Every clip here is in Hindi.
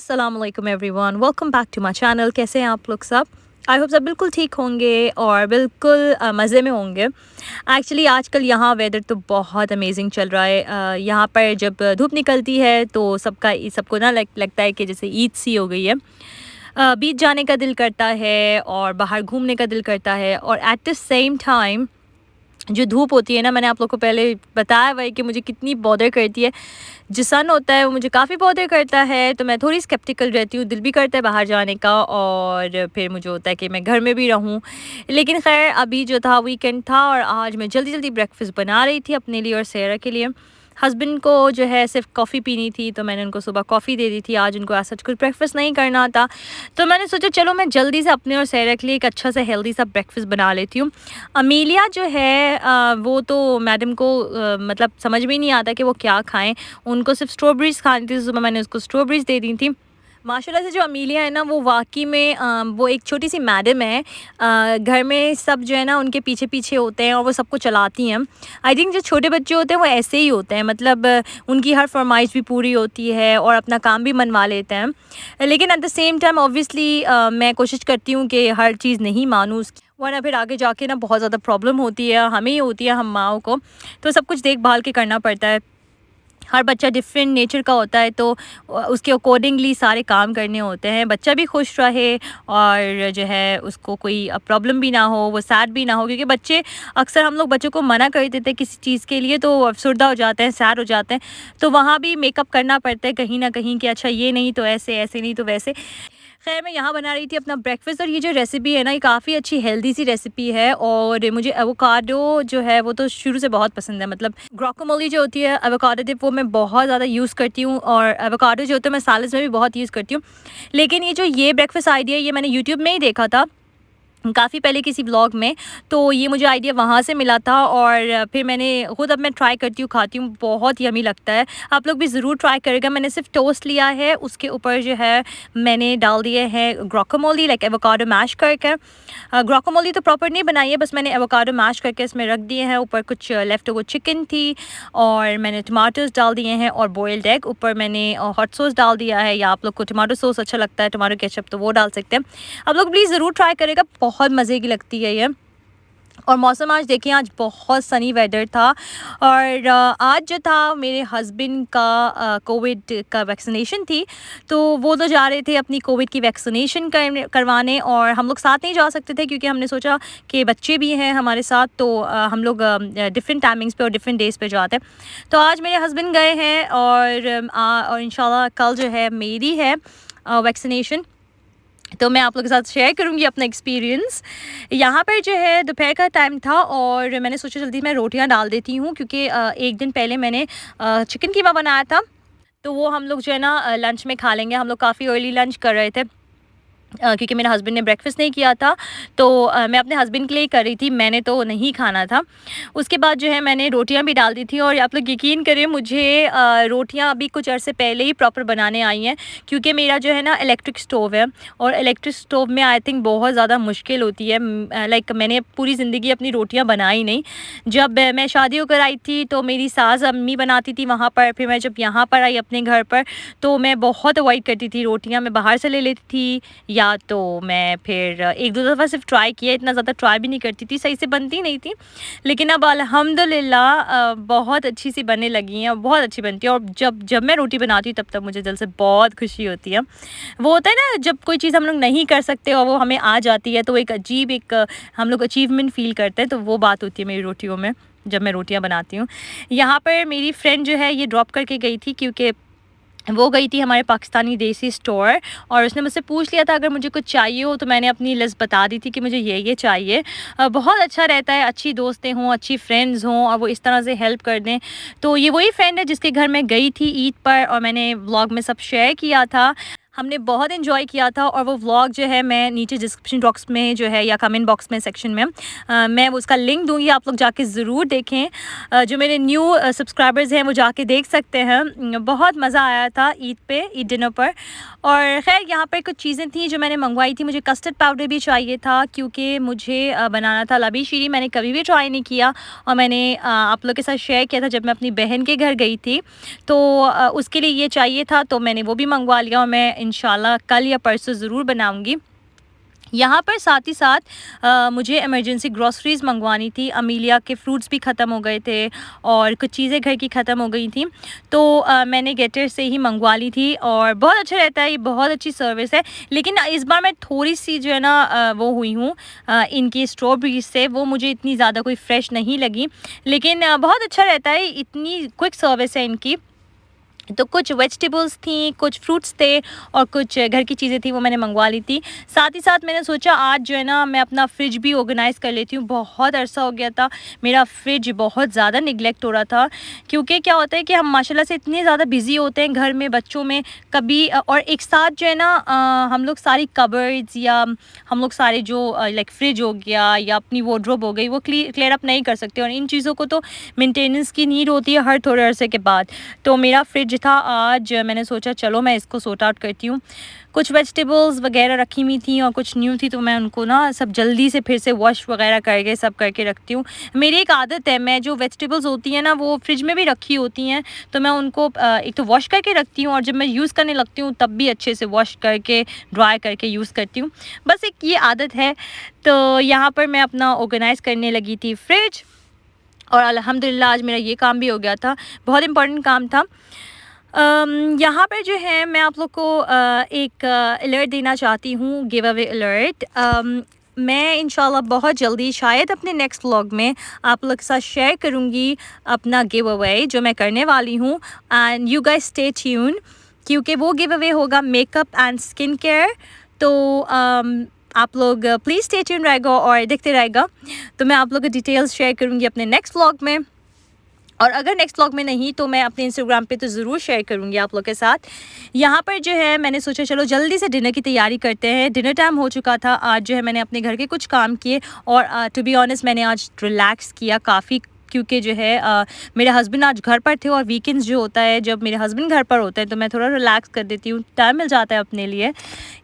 अस्सलाम वालेकुम everyone, welcome back to my channel. कैसे हैं आप लोग सब? आई होप सब बिल्कुल ठीक होंगे और बिल्कुल मज़े में होंगे। एक्चुअली आजकल यहाँ वेदर तो बहुत अमेजिंग चल रहा है। यहाँ पर जब धूप निकलती है तो सबको ना लगता है कि जैसे ईद सी हो गई है। बीच जाने का दिल करता है और बाहर घूमने का दिल करता है, और एट द सेम टाइम जो धूप होती है ना, मैंने आप लोग को पहले बताया हुआ है कि मुझे कितनी बॉदर करती है। जो सन होता है वो मुझे काफ़ी बॉदर करता है, तो मैं थोड़ी स्केप्टिकल रहती हूँ। दिल भी करता है बाहर जाने का और फिर मुझे होता है कि मैं घर में भी रहूँ। लेकिन खैर अभी जो था वीकेंड था और आज मैं जल्दी जल्दी ब्रेकफास्ट बना रही थी अपने लिए और सैरा के लिए। हस्बैंड को जो है सिर्फ कॉफ़ी पीनी थी, तो मैंने उनको सुबह कॉफ़ी दे दी थी। आज उनको ऐसा कुछ ब्रेकफास्ट नहीं करना था, तो मैंने सोचा चलो मैं जल्दी से अपने और सैरा के लिए एक अच्छा सा हेल्दी सा ब्रेकफास्ट बना लेती हूँ। अमीलिया जो है वो तो मैडम को मतलब समझ में नहीं आता कि वो क्या खाएं। उनको सिर्फ स्ट्रॉबेरीज़ खानी थी, सुबह मैंने उसको स्ट्रॉबेरीज़ दे दी थी। माशाल्लाह से जो अमीलिया है ना, वो वाकई में वो एक छोटी सी मैडम है। घर में सब जो है ना उनके पीछे पीछे होते हैं और वो सबको चलाती हैं। आई थिंक जो छोटे बच्चे होते हैं वो ऐसे ही होते हैं, मतलब उनकी हर फरमाइश भी पूरी होती है और अपना काम भी मनवा लेते हैं। लेकिन at the same time obviously मैं कोशिश करती हूँ कि हर चीज़ नहीं मानूँ, वरना फिर आगे जाके ना बहुत ज़्यादा प्रॉब्लम होती है, हमें ही होती है, हम माओ को। तो सब कुछ देखभाल के करना पड़ता है। हर बच्चा डिफरेंट नेचर का होता है, तो उसके अकॉर्डिंगली सारे काम करने होते हैं। बच्चा भी खुश रहे और जो है उसको कोई प्रॉब्लम भी ना हो, वो सैड भी ना हो, क्योंकि बच्चे अक्सर हम लोग बच्चों को मना कर देते हैं किसी चीज़ के लिए तो अफसरदा हो जाते हैं, सैड हो जाते हैं। तो वहाँ भी मेकअप करना पड़ता है कहीं ना कहीं कि अच्छा ये नहीं तो ऐसे, ऐसे नहीं तो वैसे। खैर मैं यहाँ बना रही थी अपना ब्रेकफास्ट, और ये जो रेसिपी है ना, ये काफ़ी अच्छी हेल्दी सी रेसिपी है। और मुझे एवोकाडो जो है वो तो शुरू से बहुत पसंद है। मतलब ग्रोकोमोली जो होती है, एवोकाडो टिप, वो मैं बहुत ज़्यादा यूज़ करती हूँ, और एवोकाडो जो होता है मैं सैलेड्स में भी बहुत यूज़ करती हूँ। लेकिन ये ब्रेकफास्ट आइडिया ये मैंने यूट्यूब में ही देखा था काफ़ी पहले किसी व्लॉग में, तो ये मुझे आइडिया वहाँ से मिला था और फिर मैंने खुद, अब मैं ट्राई करती हूँ, खाती हूँ, बहुत यमी लगता है। आप लोग भी ज़रूर ट्राई करेगा। मैंने सिर्फ टोस्ट लिया है, उसके ऊपर जो है मैंने डाल दिए हैं ग्रोकोमोली, लाइक एवोकाडो मैश करके। ग्रोकोमोली तो प्रॉपर नहीं बनाई है, बस मैंने एवोकाडो मैश करके इसमें रख दिए हैं। ऊपर कुछ लेफ्ट ओवर चिकन थी और मैंने टमाटोज़ डाल दिए हैं और बॉयल्ड एग। ऊपर मैंने हॉट सॉस डाल दिया है, या आप लोग को टमाटो सॉस अच्छा लगता है, टमाटो केचप, तो वो डाल सकते हैं। आप लोग प्लीज़ ज़रूर ट्राई करेगा, बहुत मज़े की लगती है ये। और मौसम आज देखिए, आज बहुत सनी वेदर था। और आज जो था मेरे हस्बैंड का कोविड का वैक्सीनेशन थी, तो वो तो जा रहे थे अपनी कोविड की वैक्सीनेशन करवाने, और हम लोग साथ नहीं जा सकते थे क्योंकि हमने सोचा कि बच्चे भी हैं हमारे साथ, तो हम लोग डिफरेंट टाइमिंग्स पे और डिफरेंट डेज़ पे जाते हैं। तो आज मेरे हस्बैंड गए हैं और इंशाल्लाह कल जो है मेरी है वैक्सीनेशन, तो मैं आप लोगों के साथ शेयर करूंगी अपना एक्सपीरियंस। यहाँ पर जो है दोपहर का टाइम था और मैंने सोचा जल्दी मैं रोटियां डाल देती हूँ, क्योंकि एक दिन पहले मैंने चिकन कीमा बनाया था, तो वो हम लोग जो है ना लंच में खा लेंगे। हम लोग काफ़ी अर्ली लंच कर रहे थे क्योंकि मेरे हस्बैंड ने ब्रेकफास्ट नहीं किया था, तो मैं अपने हस्बैंड के लिए कर रही थी, मैंने तो नहीं खाना था। उसके बाद जो है मैंने रोटियां भी डाल दी थी, और आप लोग यकीन करें मुझे रोटियां अभी कुछ अरसे पहले ही प्रॉपर बनाने आई हैं, क्योंकि मेरा जो है ना इलेक्ट्रिक स्टोव है, और इलेक्ट्रिक स्टोव में आई थिंक बहुत ज़्यादा मुश्किल होती है। लाइक मैंने पूरी ज़िंदगी अपनी रोटियाँ बनाई नहीं। जब मैं शादी होकर आई थी तो मेरी सास अम्मी बनाती थी वहाँ पर, फिर मैं जब यहाँ पर आई अपने घर पर तो मैं बहुत अवॉइड करती थी रोटियाँ, मैं बाहर से ले लेती थी, या तो मैं फिर एक दो दफ़ा सिर्फ ट्राई किया, इतना ज़्यादा ट्राई भी नहीं करती थी, सही से बनती नहीं थी। लेकिन अब अल्हम्दुलिल्लाह बहुत अच्छी सी बनने लगी हैं और बहुत अच्छी बनती है। और जब जब मैं रोटी बनाती हूँ तब तक मुझे दिल से बहुत खुशी होती है। वो होता है ना, जब कोई चीज़ हम लोग नहीं कर सकते और वो हमें आ जाती है, तो एक अजीब हम लोग अचीवमेंट फ़ील करते हैं, तो वो बात होती है मेरी रोटियों में जब मैं रोटियाँ बनाती हूँ। यहाँ पर मेरी फ्रेंड जो है ये ड्रॉप करके गई थी, क्योंकि वो गई थी हमारे पाकिस्तानी देसी स्टोर, और उसने मुझसे पूछ लिया था अगर मुझे कुछ चाहिए हो, तो मैंने अपनी लिस्ट बता दी थी कि मुझे ये चाहिए। बहुत अच्छा रहता है, अच्छी दोस्तें हों, अच्छी फ्रेंड्स हों और वो इस तरह से हेल्प कर दें। तो ये वही फ्रेंड है जिसके घर मैं गई थी ईद पर, और मैंने व्लॉग में सब शेयर किया था। हमने बहुत एंजॉय किया था, और वो व्लॉग जो है मैं नीचे डिस्क्रिप्शन बॉक्स में जो है या कमेंट बॉक्स में सेक्शन में मैं उसका लिंक दूंगी, आप लोग जाके ज़रूर देखें। जो मेरे न्यू सब्सक्राइबर्स हैं वो जाके देख सकते हैं। बहुत मज़ा आया था ईद पे, ईद डिनर पर। और ख़ैर यहाँ पर कुछ चीज़ें थी जो मैंने मंगवाई थी। मुझे कस्टर्ड पाउडर भी चाहिए था, क्योंकि मुझे बनाना था लबी शीरी, मैंने कभी भी ट्राई नहीं किया, और मैंने आप लोग के साथ शेयर किया था जब मैं अपनी बहन के घर गई थी, तो उसके लिए ये चाहिए था, तो मैंने वो भी मंगवा लिया, और मैं इंशाल्लाह कल या परसों ज़रूर बनाऊँगी। यहाँ पर साथ ही साथ मुझे इमरजेंसी ग्रॉसरीज़ मंगवानी थी। अमीलिया के फ्रूट्स भी ख़त्म हो गए थे और कुछ चीज़ें घर की ख़त्म हो गई थी, तो मैंने गेटर से ही मंगवा ली थी और बहुत अच्छा रहता है, ये बहुत अच्छी सर्विस है। लेकिन इस बार मैं थोड़ी सी जो है ना वो हुई हूँ इनकी स्ट्रॉबेरीज से, वो मुझे इतनी ज़्यादा कोई फ़्रेश नहीं लगी, लेकिन बहुत अच्छा रहता है, इतनी क्विक सर्विस है इनकी। तो कुछ वेजिटेबल्स थी, कुछ फ्रूट्स थे और कुछ घर की चीज़ें थी, वो मैंने मंगवा ली थी। साथ ही साथ मैंने सोचा आज जो है ना मैं अपना फ्रिज भी ऑर्गेनाइज़ कर लेती हूँ। बहुत अरसा हो गया था, मेरा फ्रिज बहुत ज़्यादा निगलेक्ट हो रहा था, क्योंकि क्या होता है कि हम माशाल्लाह से इतने ज़्यादा बिज़ी होते हैं घर में, बच्चों में कभी और एक साथ जो है ना हम लोग सारी कबर्ड्स या हम लोग सारे जो लाइक फ्रिज हो गया या अपनी वार्डरोब हो गई, वो क्लियर अप नहीं कर सकते और इन चीज़ों को तो मेंटेनेंस की नीड होती है हर थोड़े अरसे के बाद। तो मेरा फ्रिज था, आज मैंने सोचा चलो मैं इसको सॉर्ट आउट करती हूँ। कुछ वेजिटेबल्स वगैरह रखी हुई थी और कुछ न्यू थी, तो मैं उनको ना सब जल्दी से फिर से वॉश वगैरह करके सब करके रखती हूँ। मेरी एक आदत है, मैं जो वेजिटेबल्स होती हैं ना वो फ्रिज में भी रखी होती हैं, तो मैं उनको एक तो वॉश करके रखती हूँ और जब मैं यूज़ करने लगती हूँ तब भी अच्छे से वॉश करके ड्राई करके यूज़ करती हूँ। बस एक ये आदत है। तो यहाँ पर मैं अपना ऑर्गेनाइज़ करने लगी थी फ्रिज और अल्हम्दुलिल्लाह आज मेरा ये काम भी हो गया था, बहुत इंपॉर्टेंट काम था। यहाँ पर जो है मैं आप लोग को एक अलर्ट देना चाहती हूँ, गिव अवे अलर्ट। मैं इंशाल्लाह बहुत जल्दी शायद अपने नेक्स्ट व्लॉग में आप लोग के साथ शेयर करूँगी अपना गिव अवे जो मैं करने वाली हूँ, and you guys stay tune, क्योंकि वो गिव अवे होगा मेकअप एंड स्किन केयर। तो आप लोग प्लीज़ स्टे ट्यून रहेगा और देखते रहेगा। तो मैं आप लोग को डिटेल्स शेयर करूँगी अपने नेक्स्ट व्लॉग में, और अगर नेक्स्ट व्लॉग में नहीं तो मैं अपने इंस्टाग्राम पे तो ज़रूर शेयर करूँगी आप लोग के साथ। यहाँ पर जो है मैंने सोचा चलो जल्दी से डिनर की तैयारी करते हैं, डिनर टाइम हो चुका था। आज जो है मैंने अपने घर के कुछ काम किए और टू बी ऑनेस्ट मैंने आज रिलैक्स किया काफ़ी, क्योंकि जो है मेरे हस्बैंड आज घर पर थे और वीकेंड्स जो होता है जब मेरे हस्बैंड घर पर होते हैं तो मैं थोड़ा रिलैक्स कर देती हूँ, टाइम मिल जाता है अपने लिए।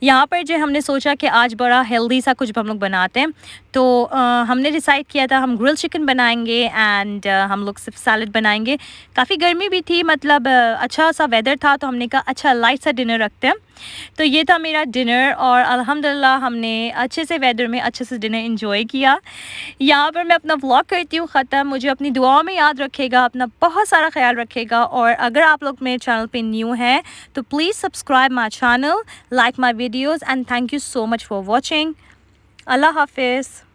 यहाँ पर जो हमने सोचा कि आज बड़ा हेल्दी सा कुछ हम लोग बनाते हैं, तो हमने डिसाइड किया था हम ग्रिल चिकन बनाएंगे एंड हम लोग सिर्फ सैलड बनाएंगे। काफ़ी गर्मी भी थी, मतलब अच्छा सा वेदर था, तो हमने कहा अच्छा लाइट सा डिनर रखते हैं। तो ये था मेरा डिनर और अल्हम्दुलिल्लाह हमने अच्छे से वेदर में अच्छे से डिनर एंजॉय किया। यहाँ पर मैं अपना व्लॉग करती हूँ ख़त्म। मुझे अपनी दुआओं में याद रखेगा, अपना बहुत सारा ख्याल रखेगा, और अगर आप लोग मेरे चैनल पे न्यू हैं तो please subscribe my channel, like my videos, and thank you so much for watching. अल्लाह हाफिज़।